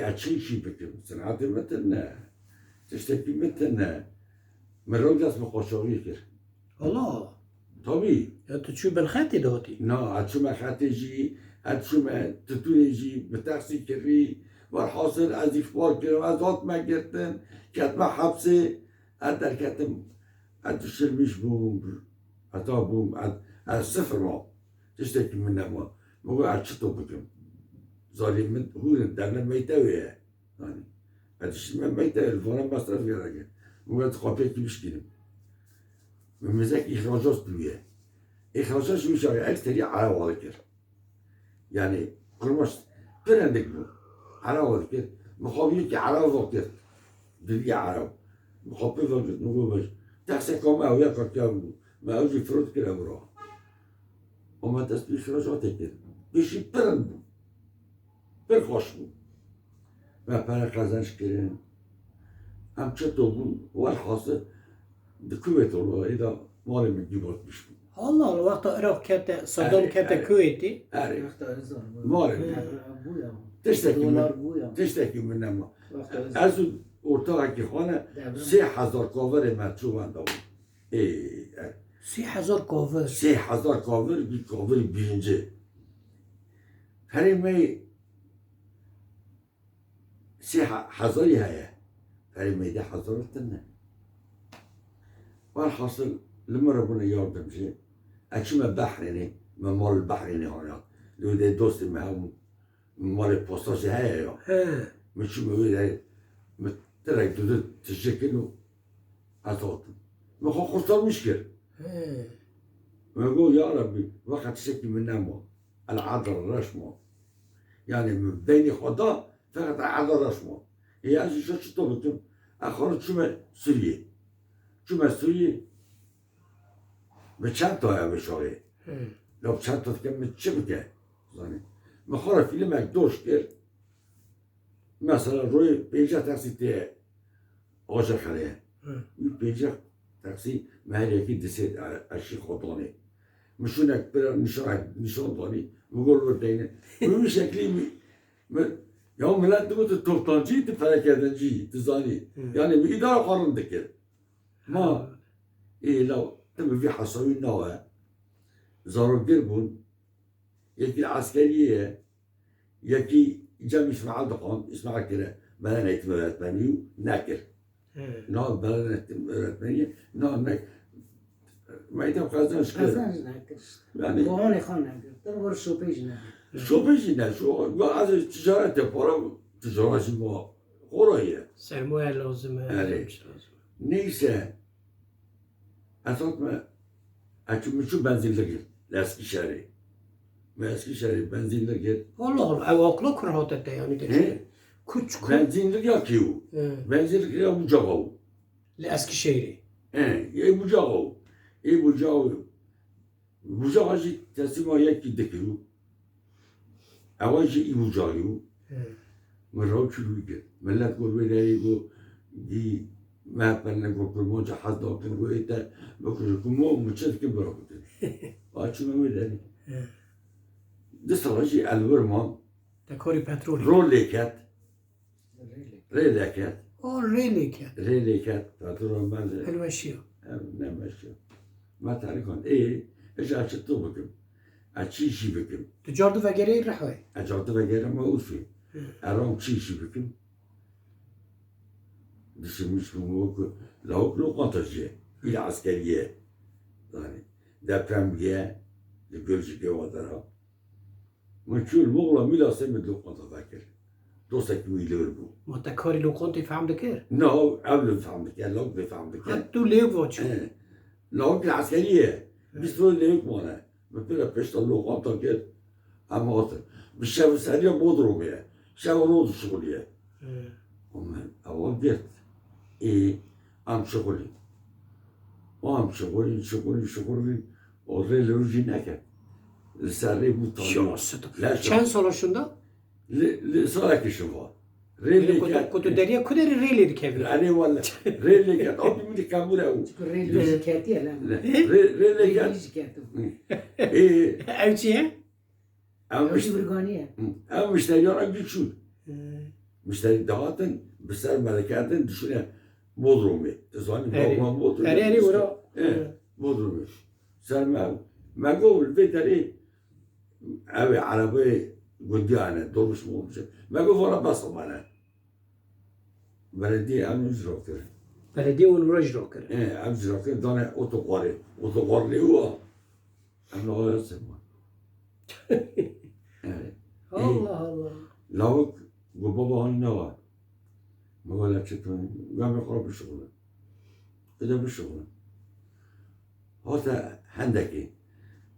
اچیشی بکن صنعت متن نه تشتکی متن نه مرو دست مقاشاقی کرد الله طبعی یا تو چی بالخطی دادی نه هرچوم خطی جی هرچوم تطوری جی به تقصی کردی و حاصل از اخبار کردم از آت مگرتن کتم حبسه از در کتم از شرمیش بوم حتی بوم از صفر ما تشتکی من نما مگو از چطور بکن ظالم من هو در نمیتویه yani هذا ميتة الفوران مصرف يراجع مو تقابل كيفش كده مزاج إخراجات بلوية إخراجات شو شغله أكثر على وذكر يعني كل مش فرندك بو على وذكر مخابيك على وذكر دليل على مخابي وذكر نقول بس تحسن كم أو يا كم ما أوجي فرود كده برا وما تسبي إخراجات كده بيشي فرند بو برخاش بو و پر قزنش کردن هم چطور بود و الحاصل دکویت الله ایدا مال میگی بود بیشون الله الوقت عراق كانت صدام كانت كويتي اره وقت ارزان مال دلار بویا تشتکی من نما از اون ارتاقی خانه 3000 کاور مچو بنده بود 30,000 كوفر 3000 کاور بی کاور birinci هرمی 3000 هيا هاي ميدا حضرت لنا والحاصل لما ربنا يردم شيء أكشما بحريني ما مال البحريني هنا لو ده دوست معهم مال البوستاج هيا مش موجود مترك دود تشكله عطاطم ما خو خسر مشكل ما يقول يا ربي وقت شكي من نمو العذر الرشمه يعني من بين خدا فقط عذر رشمه هي أجي شو تطلبتم أخرج سوريا شو سوريا بچند تا بشاره لو بچند تا کم چه بگه زنی مخوره فیلم اک دوش کرد مثلا روی پیجه تقصیده آجا خلیه این پیجه تقصی مهر یکی دسید اشی خودانه مشونک برای نشان دانی مگل رو دینه به شکلی یا ملت دو تو توپتانجی تو پرکردنجی تو زانی یعنی به اداره خارنده کرد ما ای لو تم في حصوي نوع زارجر بون يكي عسكرية يكي جام اسمع دقان اسمع كده بلنا يتمرت بنيو ناكر نا بلنا يتمرت بنيو نا ناك ما يتم خزانش كده خزانش ناكر يعني بوهاني خان ناكر تنور شو بيجنا شو بيجينا شو بعض التجارة تبارا تجارة ما خراية سرمایه لازمه آره. نيسا أصلاً ما شو بنزين لقيت لاسكي شاري ما اسكي شاري بنزين لقيت والله عواقله كرهات يعني إيه؟ كوتش بنزين لقيت كيو بنزين لقيت أبو جاغو لاسكي شيري يا أبو جاغو أبو جاغو جي تسمع يكي دكيو أواجي أبو جاغو مرة شلو يجي ملا تقول ولا يقول دي ما بنا نقول موجة حد أكل وإيتا بقول كم مشت كبر كده أشوف ما مدري ده صراحة الورمان تكوري بترول روليكات ريليكات ريلي كان ريليكات باترون مال الوشيو نمشي ما تعرفون إيه إيش أشتو بكم أشيشي بكم تجارد وغيره رحوي أجرد بغير ما أوفي أرام شيشي بكم دشمش بموك لو قطجة إلى عسكرية يعني ده برامجية لبلجيكا ودرا منشور مغلا ملا سمد لو قطع ذاكر دوسك ويلربو ما تكوري لو كنت فهم دكير نو قبل فهمك لو بفهمك حتى ليه واتشو لو العسكرية بيستوي ليك مانا مثلا بيشت لو قطع كده أما قطع بالشاب السريع بضرب يعني شاب رود شغلية هم أول جت إيه أم شغلي وأم شغلي وري لوجي نكت السري مطالع لا چند سالشوندا لسالك شوفا ريلي كنت دريا كدري ريلي ركبنا يعني ولا ريلي كات أبي مدي كامورة أو ريلي كاتي لا ريلي كات كاتو إيه اوچیه أم وش برغانيه مشتريان أم بيشون مشتری دهاتن بسر ملکاتن دشونه بودرومی تزانی اری بابا بودرومی اری ورا بودرومی سر ما قول بيتري أبي عربي قديانة دورش موجة ما قول ورا بصم أنا بلدي أنا جروكر بلدی اون رو اجرا کرد أنا جروكر دانا أوتوقاري لي هو أنا هو يسمى الله الله لوك وبابا هون نوا ما قال لك شتون قام يقرب بالشغل إذا بالشغل هذا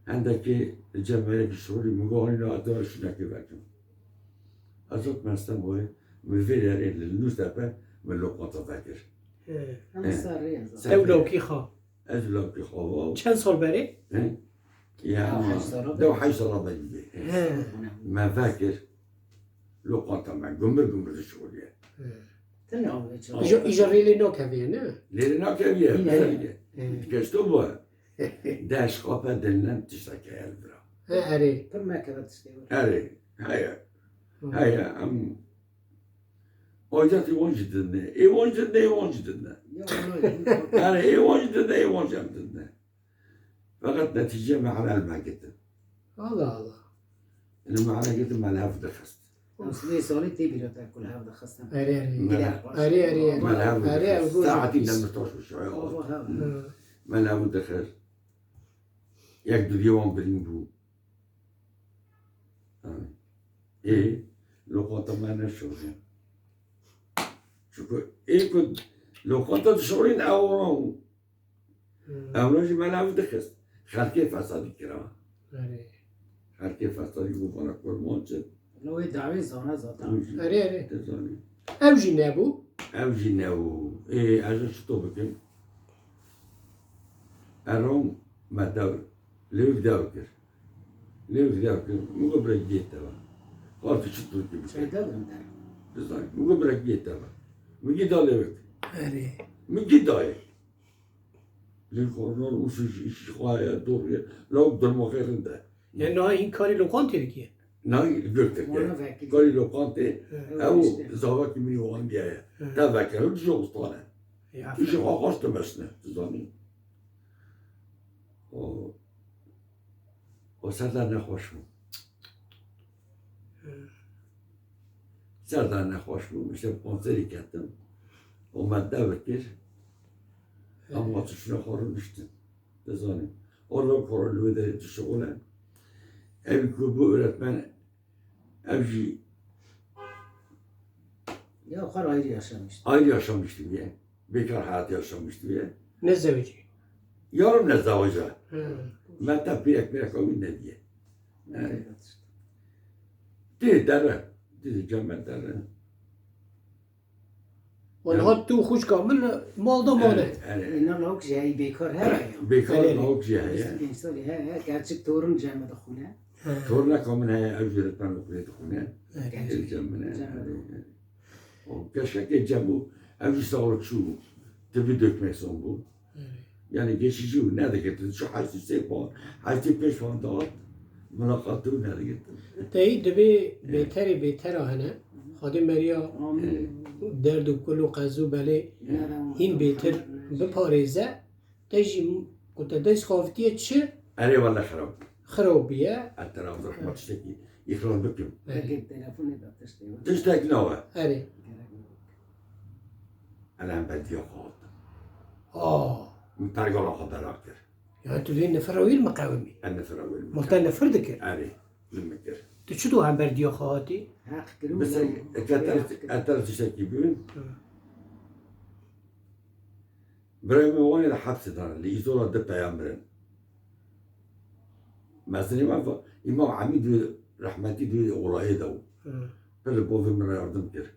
عندك الجمعية الشغل مقاولين لا أدري شو نحكي لكم أزوج ما استمعوا من فيلارين للنوستابة من لقطة فاكر أنا صار رياضة دولة و کی خواه أجل في خواو چند سال بری؟ يعني دو حيش رضي به ما فاكر لقطة مع قمر الشغل يعني تنعم ایجا ریلی نو کبیه نه؟ لينا كبير إيه. كشتوبة داش خافة دلنا تشتكي البرا اری كم ما كبت تشتغل أري هيا أم وجدت وجدنا إيه وجدنا أنا إيه وجدنا فقط نتيجة مع المعجة الله الله المعجة مع الهفد خست أصلي سؤالي تبي لو تاكل هذا خصنا اری اری ما اری ساعتي لما توصل شوية ما الهفد خست يقدر يوم برينبو إيه لو كنت ما نشوف شو إيه كنت لو كنت تشعرين أو نجي ما الهفد خست خالكي فصادي كرا اری خالكي فصادي بوفانا كل موجود لو يدعوي زونا زوتا اری تزاني او جی نبو أوجي ناو إيه عشان شو بكم أروم ما دور ليك داوكر مو قبل جيت تبع قلت شو تقول شو دولة تزاني مو قبل جيت تبع مجي دالك اری مجي داي للقرنون وش خوايا دور لو بدل ما خير ده یعنی نه این کاری لوکانتی دیگه ناي قلت وانا لك فاكر قال لو كنت او زواك مني وان جايه تذكر الجو طالع ايش خاصة مسنا تزاني وسردنا خوشمو سردنا خوشمو مش بونسري كاتم وما دابكر اما تشنا خورو نشتن تزاني والله خورو الودر الشغلان ابي كوبو öğretmen evci يا خر ayrı yaşamıştı. ayrı yaşamıştı diye. Bekar hayatı yaşamıştı diye. نه زوجی Yarım ne zavaca. Meta bir kavim ne diye. Dedi dere. Dedi cemet dere. ونها تو خوش کامل مال دا ماله Yani İnan lok şey bekar her. bekar Evet. lavuk ya. Gençler he gerçek torun cemede khune. Torna kamen haya evci öğretmen okuyordu kune. El cemine. Cemine. O keşke ki cemu evci sağlık şu. Tabi dökmek son bu. Yani geçici bu nerede getirdin? Şu hacı 8 puan, hacı 5 puan dağıt. Mülakatı nerede getirdin? تایی دبی بهتری بهتر هنه خادم مریا Amin. درد و کل و قزو بله هین بهتر بپارێزە دەژی گوتە دەست خافتیە چ Eri valla xarab. خراپیە التراب رحمة تشتكي يخلون بكم. Belki telefonu da tıştı. تشتكي نوع. ئەرێ أنا عم بدي أقعد. ئا من طريق الله خبر أكتر. یان تو لێ نەفرەوەی مەقاومی أنا في الأول. مڵتە نەفر دەکرد أري المكر. تو چ تو هەم بەردیە خواهاتی Hak kırım. بس أتر تشتكي بين. برغم وين الحبس ده اللي يزور الدبة يامرن. مثلا إمام عميد رحمتي دي قرائي ده. فاللي بوفي من يردم كده.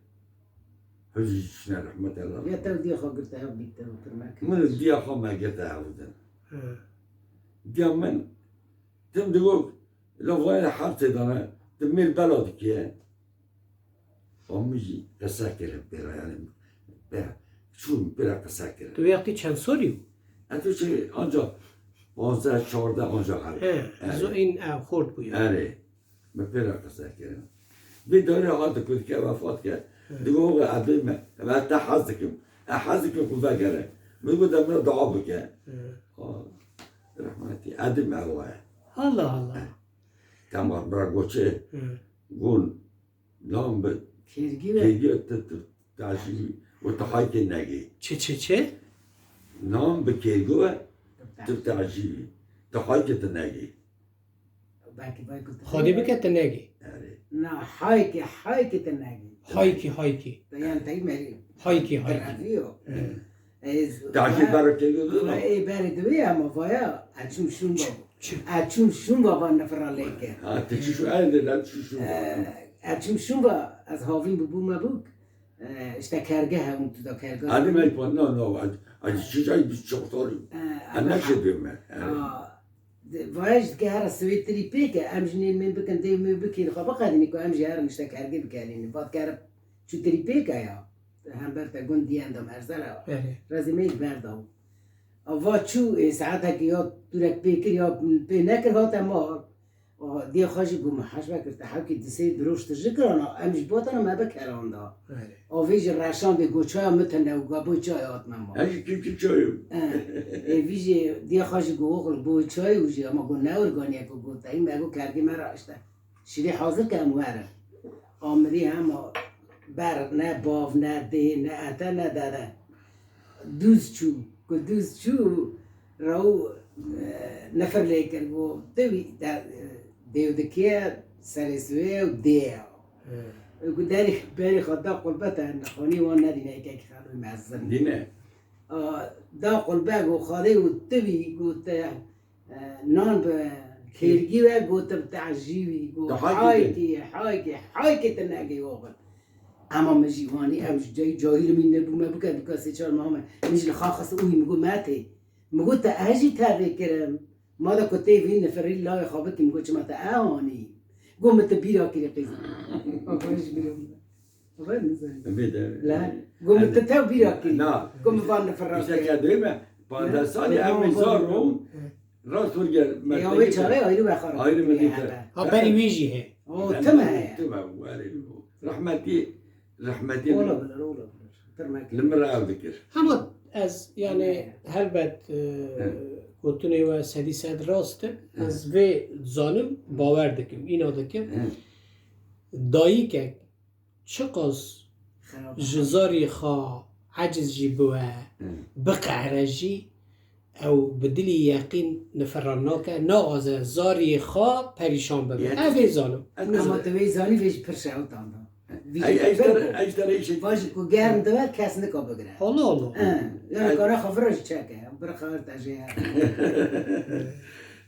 هجي شنا رحمة الله. Ya tevdiye khagir tehab bitti oturmak. من الدياخة ما قلت أبدا. من تم تقول لو غير حبس ده تميل بلدك يعني. أمي كساكر بيرا يعني بيرا شو بيرا كساكر. تو وقتی چەند سۆری و أنت شيء أنجا 15 14 أنجا خالد. زۆ این ئاو خۆرد بووە أري ما بيرا كساكر. بدوري هذا كنت كوافات دیگه او عدوی من و تا حزکم خوزا گره میگو دمنا دعا بکن رحمتی عدوی مروه الله الله تمام برا گوچه گون نام به کرگی و کیگی تعجیبی و تحایی که نگی چه؟ نام به کیگو تعجیبی تحایی که نگی باکی باکی خودی بکت نگی نه های که تنگی هایکی یعنی تایی مری هایکی برافیو تعجیب برا کیگو ای بری دوی اما وایا اچوم شون بابا نفر لیکه تچی شو اینده لد شو اچوم شون با از هاوین ببو مبوک اشتا کرگه همون تو دا کرگه علی من پا نه از چی جایی بیست چختاری انا شدیم من واج که هر سویتری پیکه امجنی من بکن دیو من بکین خوابا قدیمی که امجی هر نشتا کرگه بکنین باد که چو تری پیکه یا هم برتا گندی اندام ارزالا رازی میل برداو و چو ساعت که یا دورک پیکر یا پی نکر هات اما دی خواهی گم حش بکرد حاکی دسته دروشت جکرانا امش باتنا ما بکران دا آویج رشان به گوچای متنه و گابوی چای آت ماما هشی کی چایو ویج دی خواهی گوخل بوی چای وجی اما گو نورگانی اکو گوتا این بگو کرگی مرا اشتا شیری حاضر کم واره آمدی هم بر نه باف نه ده نه اتا نه داده دوز چو رو نفر لیکر گو دوی دیو دکیه سرسوه و دیو گو داری بری خدا قلبت نخونی وان ندینه که خانوی معظم دینه دا قلبه گو خاله و دوی گو تا نان به کرگی و گو تا تعجیبی گو حایکی تنگی وقت اما مجیوانی امش جاهیل من نبو ما بکر بکاسی چار ماما میجل خاص اوی میگو ماتی میگو تا اجی تابع کرم ما دا کتی وین نفری لای خوابتی میگو چما تا اهانی گو مت بیرا کری قیزی آفرش بیرم آفر نزنی لا گو مت تا بیرا کری نه گو مفان نفرا بیشتر که دویمه 15 سالی امیزار رو راست ورگر یا وی چاره آیرو بخار آیرو مدیده ها بری ویجی هی تمه رحمتی اولا بلا ترمک لما رأى ذكر همه از یعنی هلبت گوتونه و سدی سد راسته از وی زانم باور دکم اینا دکم دایی که چقاس جزاری خواه عجز جی بوه بقعره جی او بدلی یقین نفرانا که ناغازه زاری خواه پریشان ببین اوی زانم اما توی زانی ویش پرشاو تاندا ايش ترى شيء واش کو گرم دوه کس نکا بگره الله الله یعنی کارا خفرش چکه برا خبر تاجیه